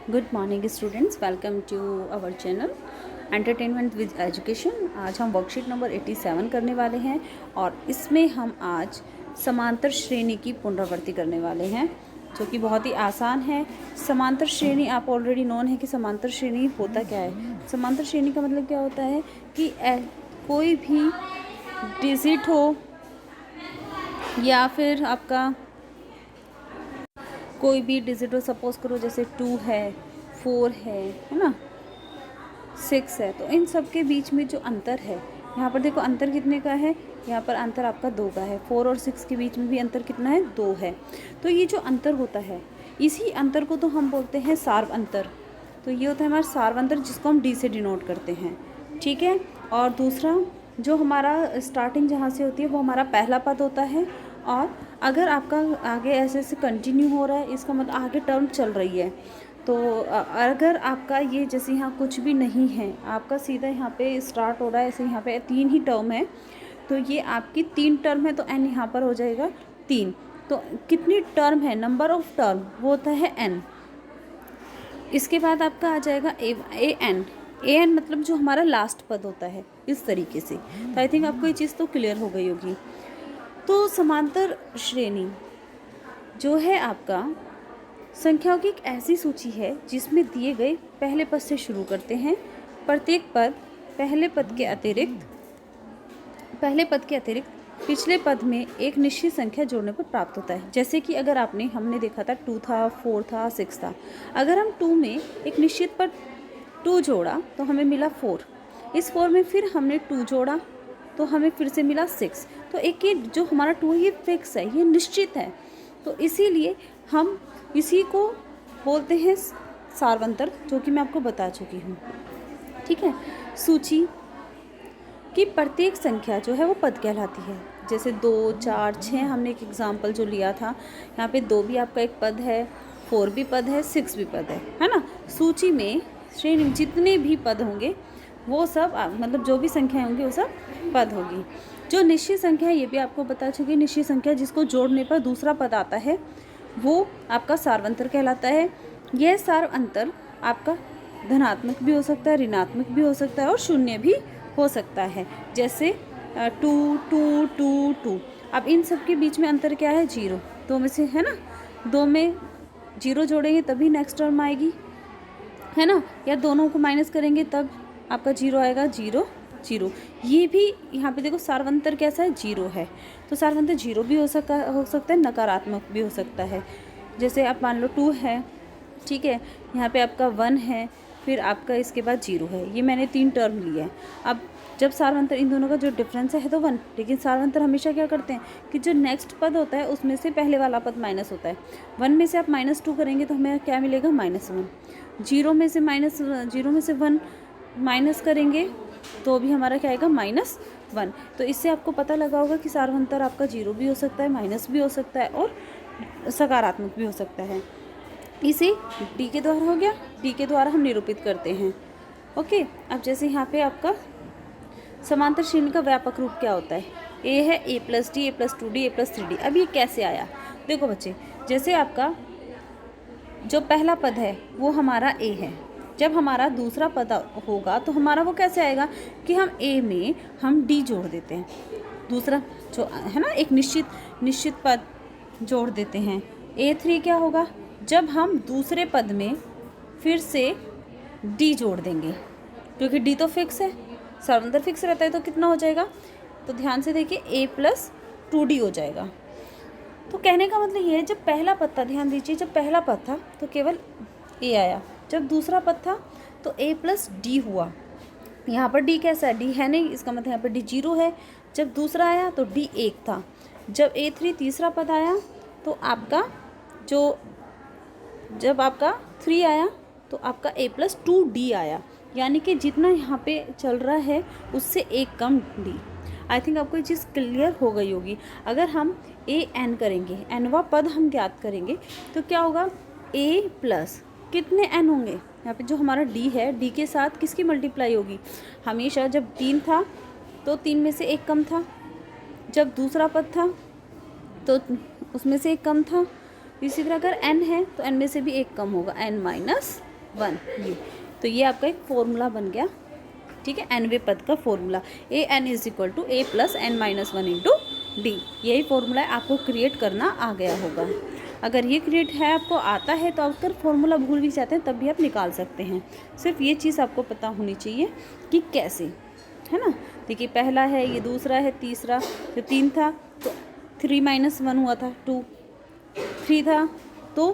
Good morning students, welcome to our channel entertainment with education. आज हम worksheet number 87 करने वाले हैं और इसमें हम आज समांतर श्रेणी की पुनरावृत्ति करने वाले हैं, जो कि बहुत ही आसान है। समांतर श्रेणी आप ऑलरेडी नोन है कि समांतर श्रेणी होता क्या है। समांतर श्रेणी का मतलब क्या होता है कि कोई भी डिजिट हो या फिर आपका कोई भी डिजिट हो, सपोज करो जैसे 2 है, 4 है ना, 6 है, तो इन सब के बीच में जो अंतर है, यहाँ पर देखो अंतर कितने का है, यहाँ पर अंतर आपका 2 का है। 4 और 6 के बीच में भी अंतर कितना है, 2 है। तो ये जो अंतर होता है, इसी अंतर को तो हम बोलते हैं सार्व अंतर। तो ये होता है हमारा सार्व अंतर, जिसको हम डी से डिनोट करते हैं, ठीक है। और दूसरा जो हमारा स्टार्टिंग जहाँ से होती है वो हमारा पहला पद होता है, और अगर आपका आगे ऐसे ऐसे कंटिन्यू हो रहा है, इसका मतलब आगे टर्म चल रही है, तो अगर आपका ये जैसे यहाँ कुछ भी नहीं है, आपका सीधा यहाँ पे स्टार्ट हो रहा है, ऐसे यहाँ पे 3 ही टर्म है, तो ये आपकी 3 टर्म है, तो एन यहाँ पर हो जाएगा 3। तो कितनी टर्म है, नंबर ऑफ टर्म, वो होता है एन। इसके बाद आपका आ जाएगा ए एन मतलब जो हमारा लास्ट पद होता है, इस तरीके से। तो आई थिंक आपको ये चीज़ तो क्लियर हो गई होगी। तो समांतर श्रेणी जो है आपका संख्याओं की एक ऐसी सूची है जिसमें दिए गए पहले पद से शुरू करते हैं। प्रत्येक पद पहले पद के अतिरिक्त पिछले पद में एक निश्चित संख्या जोड़ने पर प्राप्त होता है। जैसे कि अगर हमने देखा था 2 था, 4 था, 6 था। अगर हम 2 में एक निश्चित पद 2 जोड़ा तो हमें मिला 4। इस 4 में फिर हमने 2 जोड़ा तो हमें फिर से मिला 6। तो एक ये जो हमारा 2 ये फिक्स है, ये निश्चित है। तो इसीलिए हम इसी को बोलते हैं सार्वंतर, जो कि मैं आपको बता चुकी हूँ, ठीक है। सूची की प्रत्येक संख्या जो है वो पद कहलाती है। जैसे 2, 4, 6 हमने एक एग्जाम्पल जो लिया था, यहाँ पे 2 भी आपका एक पद है, 4 भी पद है, 6 भी पद है ना। सूची में श्रेणी में जितने भी पद होंगे वो सब मतलब जो भी संख्याएं होंगी वो सब पद होगी। जो निश्चित संख्या है, ये भी आपको बता चुकी, निश्चित संख्या जिसको जोड़ने पर दूसरा पद आता है वो आपका सार्वंतर कहलाता है। यह सार्व अंतर आपका धनात्मक भी हो सकता है, ऋणात्मक भी हो सकता है और शून्य भी हो सकता है। जैसे 2, 2, 2, 2। अब इन सब के बीच में अंतर क्या है, 0। 2 में से है ना, 2 में 0 जोड़ेंगे तभी नेक्स्ट टर्म आएगी, है ना, या दोनों को माइनस करेंगे तब आपका 0 आएगा, 0, 0। ये भी यहाँ पे देखो सार्वंतर कैसा है, 0 है। तो सार्वंतर 0 भी हो सकता है, नकारात्मक भी हो सकता है। जैसे आप मान लो 2 है, ठीक है, यहाँ पे आपका 1 है, फिर आपका इसके बाद 0 है। ये मैंने 3 टर्म लिए हैं। अब जब सार्वंतर, इन दोनों का जो डिफरेंस है तो 1, लेकिन सार्वंतर हमेशा क्या करते हैं कि जो नेक्स्ट पद होता है उसमें से पहले वाला पद माइनस होता है। 1 में से आप -2 करेंगे तो हमें क्या मिलेगा, -1। 0 में से 1 माइनस करेंगे तो भी हमारा क्या आएगा, -1। तो इससे आपको पता लगा होगा कि सार्वंतर आपका 0 भी हो सकता है, माइनस भी हो सकता है और सकारात्मक भी हो सकता है। इसे डी के द्वारा हो गया, डी के द्वारा हम निरूपित करते हैं। ओके, अब जैसे यहाँ पे आपका समांतर श्रेणी का व्यापक रूप क्या होता है, ए है a+d, a+2d, a+3d। अब ये कैसे आया, देखो बच्चे, जैसे आपका जो पहला पद है वो हमारा a है, जब हमारा दूसरा पद होगा तो हमारा वो कैसे आएगा कि हम a में हम d जोड़ देते हैं, दूसरा जो है ना एक निश्चित पद जोड़ देते हैं। a3 क्या होगा, जब हम दूसरे पद में फिर से d जोड़ देंगे, क्योंकि d तो फिक्स है, सार्वंतर फिक्स रहता है, तो कितना हो जाएगा, तो ध्यान से देखिए a+2d हो जाएगा। तो कहने का मतलब ये है, जब पहला पद था, ध्यान दीजिए, जब पहला पद था तो केवल a आया, जब दूसरा पद था तो a+d हुआ। यहाँ पर d कैसा है, d है नहीं, इसका मतलब यहाँ पर d 0 है। जब दूसरा आया तो d 1 था। जब a3 तीसरा पद आया तो आपका जब आपका 3 आया तो आपका a+2d आया, यानी कि जितना यहाँ पे चल रहा है उससे एक कम d। आई थिंक आपको ये चीज़ क्लियर हो गई होगी। अगर हम an करेंगे, nवा पद हम ज्ञात करेंगे, तो क्या होगा, a+ कितने n होंगे, यहाँ पे जो हमारा d है, d के साथ किसकी मल्टीप्लाई होगी, हमेशा जब 3 था तो 3 में से एक कम था, जब दूसरा पद था तो उसमें से एक कम था। इसी तरह अगर n है तो n में से भी एक कम होगा, n-1। 1 ये। तो ये आपका एक फॉर्मूला बन गया, ठीक है, nवें पद का formula an is equal to a plus n minus 1 into D. यही फॉर्मूला आपको क्रिएट करना आ गया होगा। अगर ये क्रिएट है आपको आता है तो अगर फॉर्मूला भूल भी जाते हैं तब भी आप निकाल सकते हैं। सिर्फ ये चीज़ आपको पता होनी चाहिए कि कैसे, है ना। देखिए पहला है, ये दूसरा है, तीसरा जो 3 था तो 3 माइनस 1 हुआ था 2, 3 था तो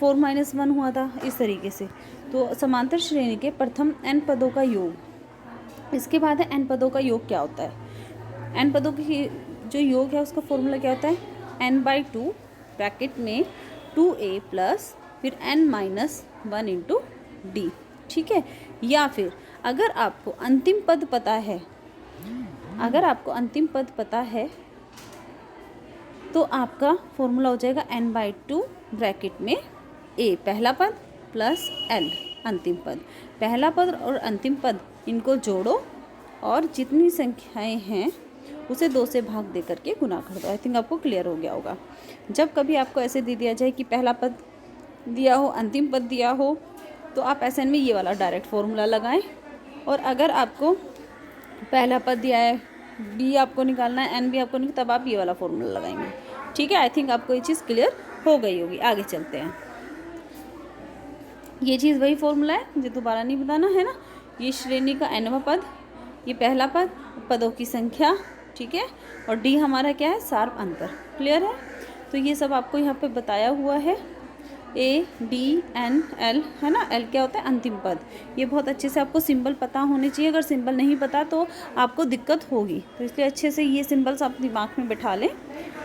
4 माइनस 1 हुआ था, इस तरीके से। तो समांतर श्रेणी के प्रथम n पदों का योग। इसके बाद है n पदों का योग क्या होता है। n पदों की जो योग है उसका फॉर्मूला क्या होता है, n/2 ब्रैकेट में 2a प्लस फिर n माइनस 1 इंटू डी, ठीक है। या फिर अगर आपको अंतिम पद पता है, अगर आपको अंतिम पद पता है तो आपका फॉर्मूला हो जाएगा n/2 ब्रैकेट में a पहला पद प्लस l अंतिम पद। पहला पद और अंतिम पद इनको जोड़ो और जितनी संख्याएं हैं उसे 2 से भाग दे करके गुना कर दो। आई थिंक आपको क्लियर हो गया होगा। जब कभी आपको ऐसे दे दिया जाए कि पहला पद दिया हो, अंतिम पद दिया हो, तो आप ऐसे में ये वाला डायरेक्ट फॉर्मूला लगाएं। और अगर आपको पहला पद दिया है, b आपको निकालना है, n भी आपको निकालना, तब आप ये वाला फॉर्मूला लगाएंगे, ठीक है। आई थिंक आपको ये चीज़ क्लियर हो गई होगी। आगे चलते हैं। ये चीज़ वही फॉर्मूला है, मुझे दोबारा नहीं बताना है ना। ये श्रेणी का nवां पद, ये पहला पद, पदों की संख्या, ठीक है, और डी हमारा क्या है, शार्प अंतर। क्लियर है। तो ये सब आपको यहाँ पे बताया हुआ है, ए डी एन एल, है ना। एल क्या होता है, अंतिम पद। ये बहुत अच्छे से आपको सिंबल पता होने चाहिए। अगर सिंबल नहीं पता तो आपको दिक्कत होगी, तो इसलिए अच्छे से ये सिंबल्स आप दिमाग में बैठा लें।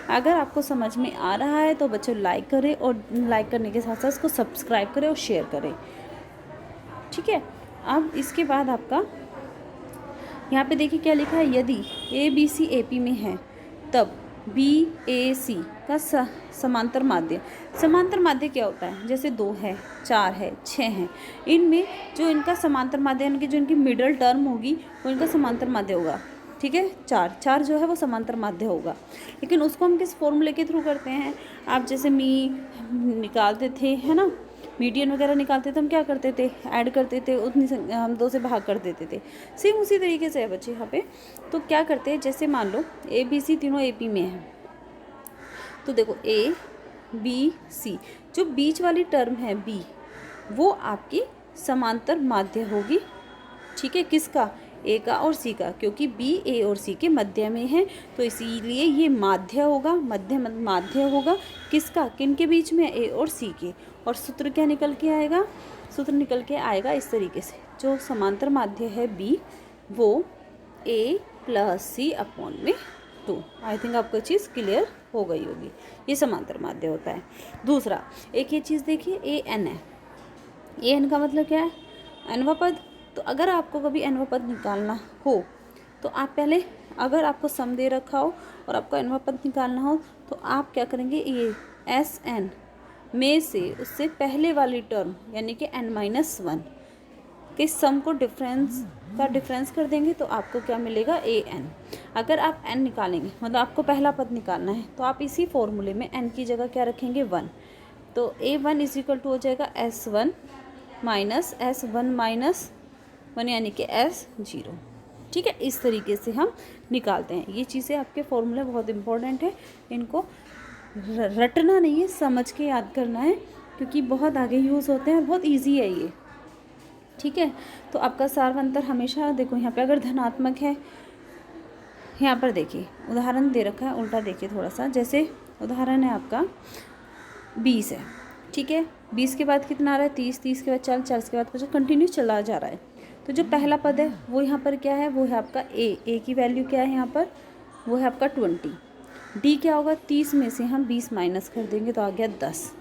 अगर आपको समझ में आ रहा है तो बच्चों लाइक करें, और लाइक करने के साथ साथ इसको सब्सक्राइब करें और शेयर करें, ठीक है। अब इसके बाद आपका यहाँ पे देखिए क्या लिखा है, यदि A B C A P में है तब बी ए सी का समांतर माध्य। समांतर माध्य क्या होता है, जैसे 2 है, 4 है, 6 हैं, इनमें जो इनका समांतर माध्य, इनकी जो इनकी मिडल टर्म होगी वो इनका समांतर माध्य होगा, ठीक है। 4 जो है वो समांतर माध्य होगा। लेकिन उसको हम किस फॉर्मूले के थ्रू करते हैं, आप जैसे निकालते थे, है ना, मीडियन वगैरह निकालते थे, हम क्या करते थे, ऐड करते थे, उतनी हम 2 से भाग कर देते थे। सेम उसी तरीके से है बच्चे यहाँ पे। तो क्या करते हैं, जैसे मान लो ए बी सी तीनों ए पी में है, तो देखो ए बी सी, जो बीच वाली टर्म है बी, वो आपकी समांतर माध्य होगी, ठीक है। किसका, ए का और सी का, क्योंकि बी ए और सी के मध्य में है, तो इसीलिए ये माध्य होगा, माध्य होगा। किसका, किन के बीच में, ए और सी के। और सूत्र क्या निकल के आएगा, सूत्र निकल के आएगा इस तरीके से, जो समांतर माध्य है बी वो ए प्लस सी अपॉन में 2। आई थिंक आपको चीज़ क्लियर हो गई होगी। ये समांतर माध्य होता है। दूसरा एक ये चीज़ देखिए, ए एन है। ए एन का मतलब क्या है, nवां पद। तो अगर आपको कभी nवां पद निकालना हो तो आप पहले, अगर आपको सम दे रखा हो और आपको nवां पद निकालना हो तो आप क्या करेंगे, ये एस एन में से उससे पहले वाली टर्म यानी कि n-1 के सम को डिफरेंस कर देंगे, तो आपको क्या मिलेगा, ए एन। अगर आप n निकालेंगे, मतलब आपको पहला पद निकालना है, तो आप इसी फॉर्मूले में n की जगह क्या रखेंगे, 1। तो a1 इज इक्वल टू हो जाएगा s1 माइनस s1 माइनस 1 यानी कि s0, ठीक है। इस तरीके से हम निकालते हैं। ये चीज़ें आपके फॉर्मूले बहुत इंपॉर्टेंट है, इनको रटना नहीं है, समझ के याद करना है, क्योंकि बहुत आगे यूज़ होते हैं और बहुत इजी है ये, ठीक है। तो आपका सार्वंतर हमेशा देखो, यहाँ पे अगर धनात्मक है, यहाँ पर देखिए उदाहरण दे रखा है, उल्टा देखिए थोड़ा सा। जैसे उदाहरण है आपका 20 है, ठीक है। 20 के बाद कितना आ रहा है, 30, 30 के बाद 40, 40 के बाद 50, कंटिन्यू चला जा रहा है। तो जो पहला पद है वो यहाँ पर क्या है, वो है आपका ए की वैल्यू क्या है यहाँ पर, वो है आपका 20। डी क्या होगा, 30 में से हम 20 माइनस कर देंगे तो आ गया 10,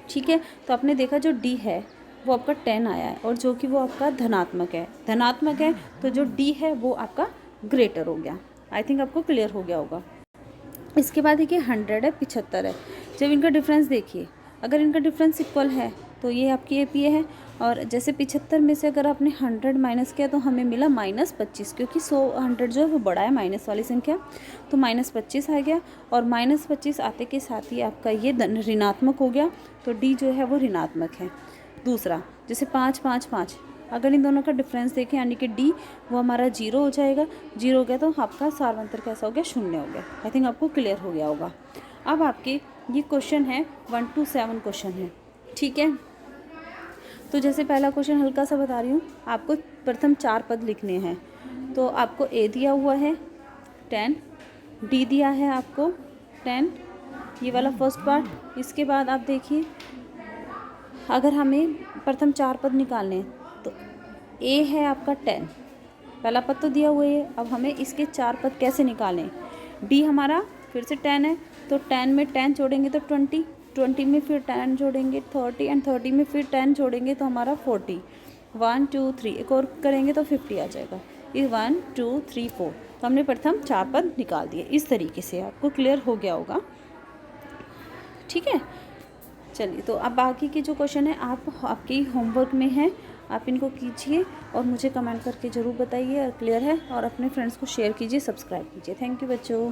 ठीक है। तो आपने देखा जो डी है वो आपका 10 आया है, और जो कि वो आपका धनात्मक है, तो जो डी है वो आपका ग्रेटर हो गया। आई थिंक आपको क्लियर हो गया होगा। इसके बाद देखिए 100 है, 75 है। जब इनका डिफरेंस देखिए, अगर इनका डिफरेंस इक्वल है तो ये आपकी ए पी है, और जैसे 75 में से अगर आपने 100 माइनस किया तो हमें मिला -25, क्योंकि 100 जो है वो बड़ा है माइनस वाली संख्या, तो -25 आ गया। और -25 आते के साथ ही आपका ये ऋणात्मक हो गया, तो डी जो है वो ऋणात्मक है। दूसरा जैसे 5 5 5, अगर इन दोनों का डिफरेंस देखें यानी कि डी वो हमारा 0 हो जाएगा। 0 हो गया तो आपका सार्वंतर कैसा हो गया, 0 हो गया। आई थिंक आपको क्लियर हो गया होगा। अब आपके ये क्वेश्चन है 1 to 7 क्वेश्चन है, ठीक है। तो जैसे पहला क्वेश्चन हल्का सा बता रही हूँ, आपको प्रथम 4 पद लिखने हैं। तो आपको ए दिया हुआ है 10, डी दिया है आपको 10, ये वाला फर्स्ट पार्ट। इसके बाद आप देखिए, अगर हमें प्रथम 4 पद निकालने हैं तो ए है आपका 10, पहला पद तो दिया हुआ है। अब हमें इसके 4 पद कैसे निकालें। डी हमारा फिर से 10 है, तो 10 में 10 जोड़ेंगे तो 20, 20 में फिर 10 जोड़ेंगे 30, एंड 30 में फिर 10 जोड़ेंगे तो हमारा 40। 1 2 3 एक और करेंगे तो 50 आ जाएगा। ये 1 2 3 4, तो हमने प्रथम 4 पद निकाल दिए। इस तरीके से आपको क्लियर हो गया होगा, ठीक है। चलिए, तो अब बाकी के जो क्वेश्चन है आपके होमवर्क में है, आप इनको कीजिए और मुझे कमेंट करके ज़रूर बताइए और क्लियर है, और अपने फ्रेंड्स को शेयर कीजिए, सब्सक्राइब कीजिए। थैंक यू बच्चों।